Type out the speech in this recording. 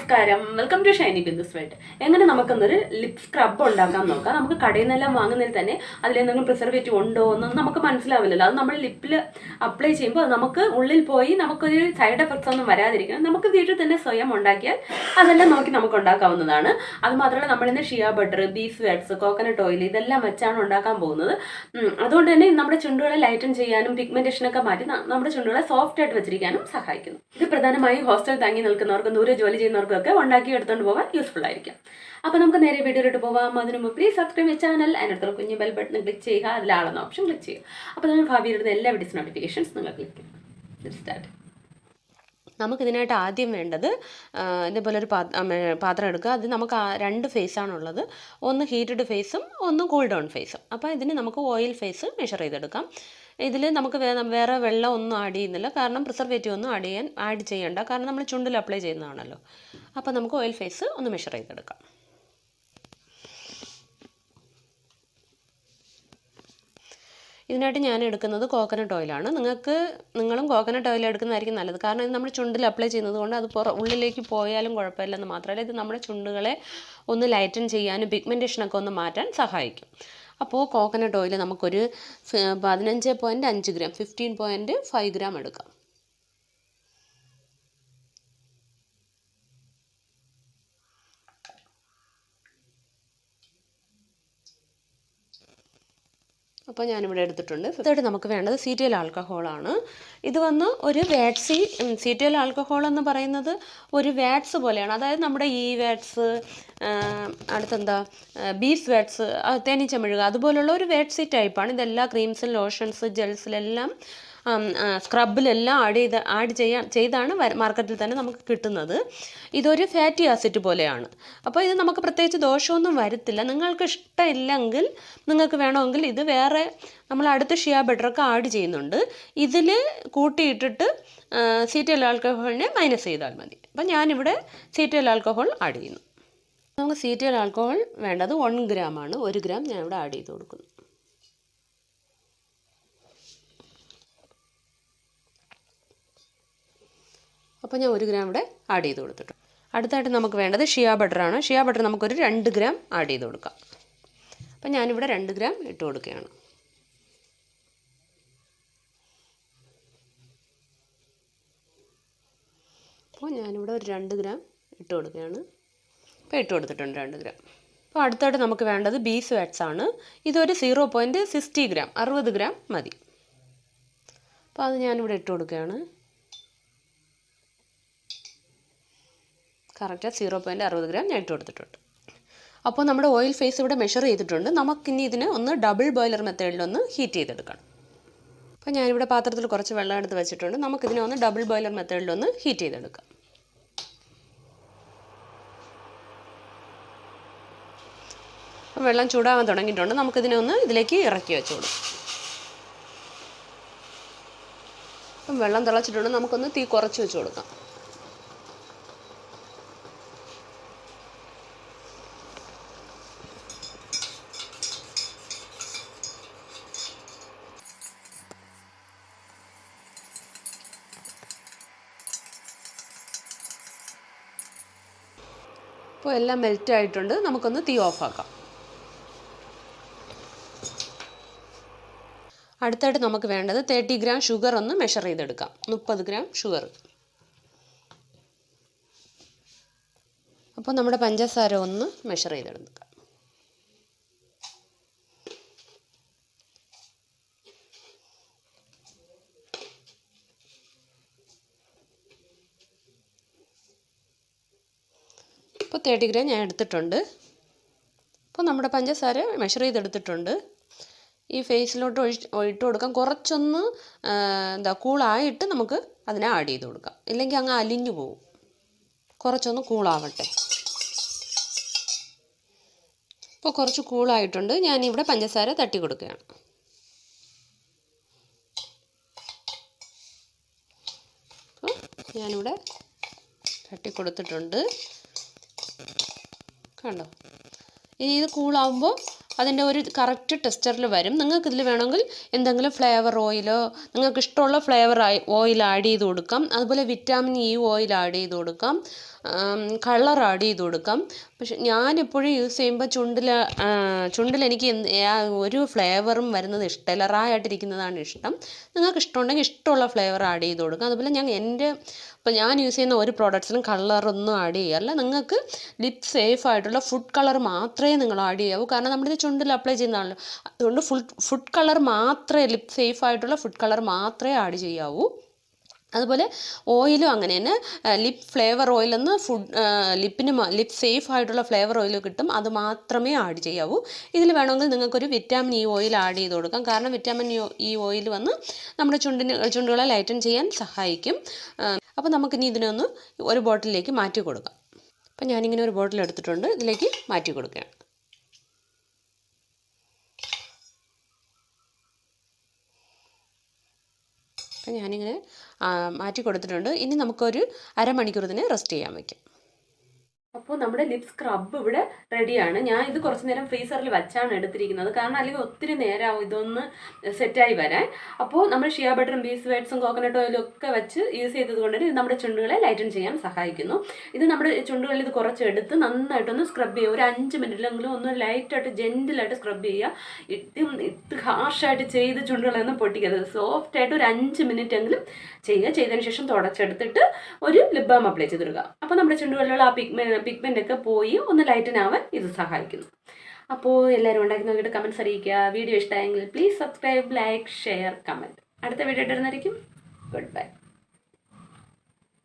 നമസ്കാരം, welcome to Shynibindhus. എങ്ങനെ നമുക്കൊന്നൊരു lip scrub ഉണ്ടാക്കാൻ നോക്കാം. നമുക്ക് കടയിൽ നിന്നെല്ലാം വാങ്ങുന്നതിൽ തന്നെ അതിലെന്തെങ്കിലും പ്രിസർവേറ്റീവ് ഉണ്ടോ എന്നും നമുക്ക് മനസ്സിലാവില്ലല്ലോ. അത് നമ്മൾ ലിപ്പിൽ അപ്ലൈ ചെയ്യുമ്പോൾ അത് നമുക്ക് ഉള്ളിൽ പോയി നമുക്കൊരു സൈഡ് എഫക്ട്സ് ഒന്നും വരാതിരിക്കണം. നമുക്ക് വീട്ടിൽ തന്നെ സ്വയം ഉണ്ടാക്കിയാൽ അതെല്ലാം നോക്കി നമുക്ക് ഉണ്ടാക്കാവുന്നതാണ്. അതുമാത്രമല്ല, നമ്മളിന്ന് shea butter, beeswax, coconut oil ഇതെല്ലാം വെച്ചാണ് ഉണ്ടാക്കാൻ പോകുന്നത്. അതുകൊണ്ട് തന്നെ നമ്മുടെ ചുണ്ടുകളെ ലൈറ്റൻ ചെയ്യാനും പിഗ്മെന്റേഷനൊക്കെ മാറ്റി നമ്മുടെ ചുണ്ടുകളെ സോഫ്റ്റ് ആയിട്ട് വെച്ചിരിക്കാനും സഹായിക്കുന്നു. ഇത് പ്രധാനമായും ഹോസ്റ്റൽ തങ്ങി നിൽക്കുന്നവർക്കും ദൂരെ ജോലി ചെയ്യുന്നവർക്കൊക്കെ ഉണ്ടാക്കി എടുത്തുകൊണ്ട് പോകാൻ യൂസ്ഫുൾ ആയിരിക്കും. അപ്പോൾ നമുക്ക് നേരെ വീഡിയോയിലോട്ട് പോകാം. അതിന് മുമ്പ് പ്ലീസ് സബ്സ്ക്രൈബ് മൈ ചാനൽ. അതിനടുത്തുള്ള കുഞ്ഞു ബെൽ ബട്ടൺ ക്ലിക്ക് ചെയ്യുക. അതിലാണെന്ന ഓപ്ഷൻ ക്ലിക്ക് ചെയ്യുക. അപ്പോൾ നമ്മൾ ഭാവിയിലിടുന്ന എല്ലാ വീഡിയോസ് നോട്ടിഫിക്കേഷൻസ് നിങ്ങൾ ക്ലിക്ക് ചെയ്യും. സ്റ്റാർട്ട്. നമുക്കിതിനായിട്ട് ആദ്യം വേണ്ടത് ഇതേപോലെ ഒരു പാത്രം എടുക്കുക. അത് നമുക്ക് രണ്ട് ഫേസാണുള്ളത്. ഒന്ന് ഹീറ്റഡ് ഫേസും ഒന്ന് കൂൾ ഡൗൺ ഫേസും. അപ്പോൾ ഇതിന് നമുക്ക് ഓയിൽ ഫേസ് മെഷർ ചെയ്തെടുക്കാം. ഇതിൽ നമുക്ക് വേറെ വെള്ളം ഒന്നും ആഡ് ചെയ്യുന്നില്ല, കാരണം പ്രിസർവേറ്റീവ് ഒന്നും ആഡ് ചെയ്യണ്ട, കാരണം നമ്മൾ ചുണ്ടിൽ അപ്ലൈ ചെയ്യുന്നതാണല്ലോ. അപ്പോൾ നമുക്ക് ഓയിൽ ഫേസ് ഒന്ന് മെഷർ ചെയ്തെടുക്കാം. ഇതിനായിട്ട് ഞാൻ എടുക്കുന്നത് കോക്കനട്ട് ഓയിലാണ്. നിങ്ങളും കോക്കനട്ട് ഓയിൽ എടുക്കുന്നതായിരിക്കും നല്ലത്, കാരണം ഇത് നമ്മൾ ചുണ്ടിൽ അപ്ലൈ ചെയ്യുന്നത് കൊണ്ട് അത് ഉള്ളിലേക്ക് പോയാലും കുഴപ്പമില്ലെന്ന് മാത്രമല്ല, ഇത് നമ്മുടെ ചുണ്ടുകളെ ഒന്ന് ലൈറ്റൻ ചെയ്യാനും പിഗ്മെൻറ്റേഷനൊക്കെ ഒന്ന് മാറ്റാൻ സഹായിക്കും. അപ്പോൾ കോക്കനട്ട് ഓയിൽ നമുക്കൊരു 15.5 ഗ്രാം 15.5 ഗ്രാം എടുക്കാം. അപ്പോൾ ഞാനിവിടെ എടുത്തിട്ടുണ്ട്. ഇതായിട്ട് നമുക്ക് വേണ്ടത് സീറ്റൽ ആൽക്കഹോളാണ്. ഇത് വന്ന് ഒരു സീറ്റൽ ആൽക്കഹോൾ എന്ന് പറയുന്നത് ഒരു വാറ്റ്സ് പോലെയാണ്. അതായത് നമ്മുടെ ഈ വാറ്റ്സ്, അടുത്തെന്താ ബീഫ് വാറ്റ്സ്, തേനീച്ചമെഴുക, അതുപോലുള്ള ഒരു വാറ്റ്സി ടൈപ്പാണ്. ഇതെല്ലാ ക്രീംസിൽ, ലോഷൻസ്, ജെൽസിലെല്ലാം, സ്ക്രബിലെല്ലാം ചെയ്താണ് മാർക്കറ്റിൽ തന്നെ നമുക്ക് കിട്ടുന്നത്. ഇതൊരു ഫാറ്റി ആസിഡ് പോലെയാണ്. അപ്പോൾ ഇത് നമുക്ക് പ്രത്യേകിച്ച് ദോഷമൊന്നും വരുത്തില്ല. നിങ്ങൾക്ക് ഇഷ്ടമില്ലെങ്കിൽ, നിങ്ങൾക്ക് വേണമെങ്കിൽ ഇത് വേറെ നമ്മൾ അടുത്ത ഷിയ ബട്ടറൊക്കെ ആഡ് ചെയ്യുന്നുണ്ട്. ഇതിൽ കൂട്ടിയിട്ടിട്ട് സീറ്റൽ ആൽക്കഹോളിനെ മൈനസ് ചെയ്താൽ മതി. അപ്പോൾ ഞാനിവിടെ സീറ്റൽ ആൽക്കഹോൾ ആഡ് ചെയ്യുന്നു. നമുക്ക് സീറ്റൽ ആൽക്കഹോൾ വേണ്ടത് 1 ഗ്രാമാണ്. 1 ഗ്രാം ഞാൻ ഇവിടെ ആഡ് ചെയ്ത് കൊടുക്കുന്നു. അപ്പോൾ ഞാൻ 1 ഗ്രാം ഇവിടെ ആഡ് ചെയ്ത് കൊടുത്തിട്ടുണ്ട്. അടുത്തായിട്ട് നമുക്ക് വേണ്ടത് ഷിയ ബട്ടറാണ്. ഷിയ ബട്ടർ നമുക്കൊരു 2 ഗ്രാം ആഡ് ചെയ്ത് കൊടുക്കാം. അപ്പോൾ ഞാനിവിടെ 2 ഗ്രാം ഇട്ട് കൊടുക്കുകയാണ്. അപ്പോൾ ഞാനിവിടെ ഒരു 2 ഗ്രാം ഇട്ട് കൊടുക്കുകയാണ്. അപ്പോൾ ഇട്ട് കൊടുത്തിട്ടുണ്ട് 2 ഗ്രാം. അപ്പോൾ അടുത്തായിട്ട് നമുക്ക് വേണ്ടത് ബീഫ് വാറ്റ്സ് ആണ്. ഇതൊരു 0.60 ഗ്രാം 60 ഗ്രാം മതി. അപ്പോൾ അത് ഞാനിവിടെ ഇട്ട് കൊടുക്കുകയാണ്. കറക്റ്റ് 0.60 ഗ്രാം ഞാൻ ഇട്ട് കൊടുത്തിട്ടുണ്ട്. അപ്പോൾ നമ്മുടെ ഓയിൽ ഫേസ് ഇവിടെ മെഷർ ചെയ്തിട്ടുണ്ട്. നമുക്കിനി ഇതിനെ ഒന്ന് ഡബിൾ ബോയിലർ മെത്തേഡിലൊന്ന് ഹീറ്റ് ചെയ്തെടുക്കണം. അപ്പോൾ ഞാനിവിടെ പാത്രത്തിൽ കുറച്ച് വെള്ളം എടുത്ത് വെച്ചിട്ടുണ്ട്. നമുക്കിതിനെ ഒന്ന് ഡബിൾ ബോയിലർ മെത്തേഡിലൊന്ന് ഹീറ്റ് ചെയ്തെടുക്കാം. അപ്പോൾ വെള്ളം ചൂടാകാൻ തുടങ്ങിയിട്ടുണ്ട്. നമുക്കിതിനെ ഒന്ന് ഇതിലേക്ക് ഇറക്കി വെച്ചോളൂ. അപ്പം വെള്ളം തിളച്ചിട്ടുണ്ട്. നമുക്കൊന്ന് തീ കുറച്ച് വെച്ച് കൊടുക്കാം. അപ്പോൾ എല്ലാം മെൽറ്റ് ആയിട്ടുണ്ട്. നമുക്കൊന്ന് തീ ഓഫാക്കാം. അടുത്തായിട്ട് നമുക്ക് വേണ്ടത് 30 ഗ്രാം ഷുഗർ ഒന്ന് മെഷർ ചെയ്തെടുക്കാം. 30 ഗ്രാം ഷുഗർ. അപ്പോൾ നമ്മുടെ പഞ്ചസാര ഒന്ന് മെഷർ ചെയ്തെടുക്കാം. ഇപ്പോൾ 30 ഗ്രാം ഞാൻ എടുത്തിട്ടുണ്ട്. അപ്പോൾ നമ്മുടെ പഞ്ചസാര മെഷർ ചെയ്തെടുത്തിട്ടുണ്ട്. ഈ ഫേസിലോട്ട് ഇട്ട് കൊടുക്കാം. കുറച്ചൊന്ന് കൂളായിട്ട് നമുക്ക് അതിനെ ആഡ് ചെയ്ത് കൊടുക്കാം, ഇല്ലെങ്കിൽ അങ്ങ് അലിഞ്ഞു പോകും. കുറച്ചൊന്ന് കൂളാവട്ടെ. ഇപ്പോൾ കുറച്ച് കൂളായിട്ടുണ്ട്. ഞാനിവിടെ പഞ്ചസാര തട്ടി കൊടുക്കുകയാണ്. അപ്പോൾ ഞാനിവിടെ തട്ടി കൊടുത്തിട്ടുണ്ട്. കണ്ടോ? ഇനി ഇത് കൂളാവുമ്പോൾ അതിൻ്റെ ഒരു കറക്റ്റ് ടെക്സ്ചറിൽ വരും. നിങ്ങൾക്ക് ഇതിൽ വേണമെങ്കിൽ എന്തെങ്കിലും ഫ്ലേവർ ഓയിലോ നിങ്ങൾക്ക് ഇഷ്ടമുള്ള ഫ്ലേവർ ഓയിൽ ആഡ് ചെയ്ത് കൊടുക്കാം. അതുപോലെ വിറ്റാമിൻ ഇ ഓയിൽ ആഡ് ചെയ്ത് കൊടുക്കാം, കളർ ആഡ് ചെയ്ത് കൊടുക്കാം. പക്ഷെ ഞാനെപ്പോഴും യൂസ് ചെയ്യുമ്പോൾ ചുണ്ടിൽ എനിക്ക് ഒരു ഫ്ലേവറും വരുന്നത് ഇഷ്ടമല്ല, റായായിട്ടിരിക്കുന്നതാണ് ഇഷ്ടം. നിങ്ങൾക്ക് ഇഷ്ടമുണ്ടെങ്കിൽ ഇഷ്ടമുള്ള ഫ്ലേവർ ആഡ് ചെയ്ത് കൊടുക്കാം. അതുപോലെ ഞാൻ യൂസ് ചെയ്യുന്ന ഒരു പ്രോഡക്ട്സിനും കളറൊന്നും ആഡ് ചെയ്യാറില്ല. നിങ്ങൾക്ക് ലിപ് സേഫ് ആയിട്ടുള്ള ഫുഡ് കളർ മാത്രമേ നിങ്ങൾ ആഡ് ചെയ്യാവൂ. കാരണം നമ്മളിത് ചുണ്ടിൽ അപ്ലൈ ചെയ്യുന്നതാണല്ലോ. അതുകൊണ്ട് ഫുഡ് കളർ മാത്രമേ, ലിപ് സേഫ് ആയിട്ടുള്ള ഫുഡ് കളർ മാത്രമേ ആഡ് ചെയ്യാവൂ. അതുപോലെ ഓയിലും അങ്ങനെ തന്നെ. ലിപ് ഫ്ലേവർ ഓയിലെന്ന് ലിപ്പ് സേഫ് ആയിട്ടുള്ള ഫ്ലേവർ ഓയിൽ കിട്ടും, അത് മാത്രമേ ആഡ് ചെയ്യാവൂ. ഇതിൽ വേണമെങ്കിൽ നിങ്ങൾക്കൊരു വിറ്റാമിൻ ഇ ഓയിൽ ആഡ് ചെയ്ത് കൊടുക്കാം. കാരണം വിറ്റാമിൻ ഇ ഓയിൽ വന്ന് നമ്മുടെ ചുണ്ടുകളെ ലൈറ്റൻ ചെയ്യാൻ സഹായിക്കും. അപ്പോൾ നമുക്കിനി ഇതിനൊന്ന് ഒരു ബോട്ടിലേക്ക് മാറ്റി കൊടുക്കാം. അപ്പം ഞാനിങ്ങനെ ഒരു ബോട്ടിൽ എടുത്തിട്ടുണ്ട്, ഇതിലേക്ക് മാറ്റി കൊടുക്കുകയാണ്. അപ്പം ഞാനിങ്ങനെ മാറ്റി കൊടുത്തിട്ടുണ്ട്. ഇനി നമുക്കൊരു അരമണിക്കൂർ ഇതിനെ റെസ്റ്റ് ചെയ്യാൻ വയ്ക്കാം. അപ്പോൾ നമ്മുടെ ലിപ് സ്ക്രബ് ഇവിടെ റെഡിയാണ്. ഞാൻ ഇത് കുറച്ച് നേരം ഫ്രീസറിൽ വെച്ചാണ് എടുത്തിരിക്കുന്നത്, കാരണം അല്ലെങ്കിൽ ഒത്തിരി നേരമാവും ഇതൊന്ന് സെറ്റായി വരാൻ. അപ്പോൾ നമ്മൾ ഷിയ ബട്ടറും ബീസ് വേഡ്സും കോക്കനട്ട് ഓയിലും ഒക്കെ വെച്ച് യൂസ് ചെയ്തത് കൊണ്ട് ഇത് നമ്മുടെ ചുണ്ടുകളെ ലൈറ്റൻ ചെയ്യാൻ സഹായിക്കുന്നു. ഇത് നമ്മുടെ ചുണ്ടുകളിൽ ഇത് കുറച്ചെടുത്ത് നന്നായിട്ടൊന്ന് സ്ക്രബ് ചെയ്യുക. ഒരു 5 മിനിറ്റിലെങ്കിലും ഒന്ന് ലൈറ്റായിട്ട് ജെൻറ്റിലായിട്ട് സ്ക്രബ് ചെയ്യുക. ഇത് ഹാർഷായിട്ട് ചെയ്ത് ചുണ്ടുകളൊന്നും പൊട്ടിക്കരുത്. സോഫ്റ്റായിട്ട് ഒരു 5 മിനിറ്റ് എങ്കിലും ചെയ്യുക. ചെയ്തതിന് ശേഷം തുടച്ചെടുത്തിട്ട് ഒരു ലിപ് ബാം അപ്ലൈ ചെയ്തിടുക. അപ്പോൾ നമ്മുടെ ചുണ്ടുകളിലുള്ള ആ പിഗ്മെൻ്റ് ഒക്കെ പോയി ഒന്ന് ലൈറ്റൻ ആവാൻ ഇത് സഹായിക്കുന്നു. അപ്പോൾ എല്ലാവരും ഉണ്ടാക്കി നോക്കിയിട്ട് കമൻറ്റ്സ് അറിയിക്കുക. വീഡിയോ ഇഷ്ടമായെങ്കിൽ please subscribe, like, share, comment. അടുത്ത വീഡിയോ ഇട്ടിരുന്നായിരിക്കും. Good bye.